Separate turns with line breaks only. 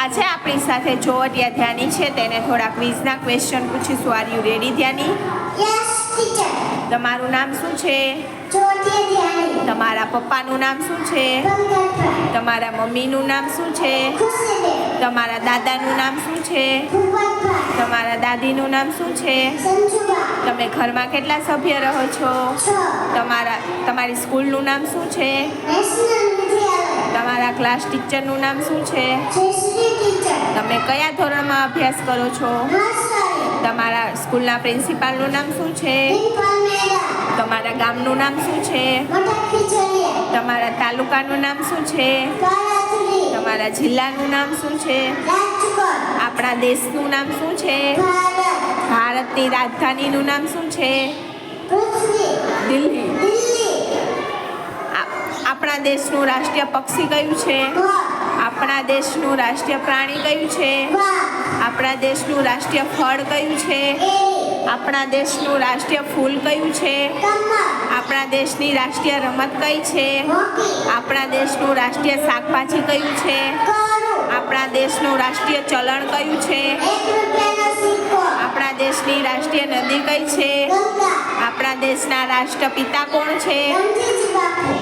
આજે આપણી સાથે ચોવટિયા ધ્યાની છે, તેને થોડા ક્વિઝના ક્વેશ્ચન પૂછીશું. Are you ready Dhyani?
Yes teacher.
તમારું નામ શું છે?
ચોવટિયા ધ્યાની.
તમારા પપ્પાનું નામ શું છે?
પંકજભાઈ.
તમારા મમ્મીનું નામ શું છે?
ખુશીબેન.
તમારા દાદાનું નામ શું છે?
ભૂપતભાઈ.
તમારા દાદીનું નામ શું છે?
સંજુબા.
તમે ઘરમાં કેટલા સભ્ય રહો છો?
6.
તમારી સ્કૂલનું નામ શું છે?
નેશનલ વિદ્યાલય.
તમારા ક્લાસ ટીચરનું નામ શું છે?
જયશ્રી ટીચર.
તમે કયા ધોરણમાં અભ્યાસ કરો છો?
નર્સરી.
તમારા સ્કૂલના પ્રિન્સિપાલનું નામ શું છે?
ડિમ્પલ મેડમ.
તમારા ગામનું નામ શું છે?
મટક ખીચડીયા.
તમારા તાલુકાનું નામ શું છે?
કાલાચુરી.
તમારા જિલ્લાનું નામ શું છે?
રાજકોટ.
આપણા દેશનું નામ શું છે?
ભારત.
ભારતની રાજધાનીનું નામ શું છે?
પૃથ્વી.
દિલ્હી.
દિલ્હી.
આપણા દેશનું રાષ્ટ્રીય પક્ષી કયું છે?
વાહ.
આપણા દેશનું રાષ્ટ્રીય પ્રાણી કયું છે?
વાહ.
આપણા દેશનું રાષ્ટ્રીય ફળ કયું છે?
એરી.
આપણા દેશનું રાષ્ટ્રીય ફૂલ કયું છે?
કમળ.
આપણા દેશની રાષ્ટ્રીય રમત કઈ છે?
હોકી.
આપણા દેશનું રાષ્ટ્રીય શાકભાજી કયું છે?
કરું.
આપણા દેશનું રાષ્ટ્રીય ચલણ કયું છે?
1 રૂપિયાનો સિક્કો.
આપણા દેશની રાષ્ટ્રીય નદી કઈ છે?
ગંગા.
આપણા દેશના રાષ્ટ્રપિતા કોણ છે?
ગાંધીજી બાપુ.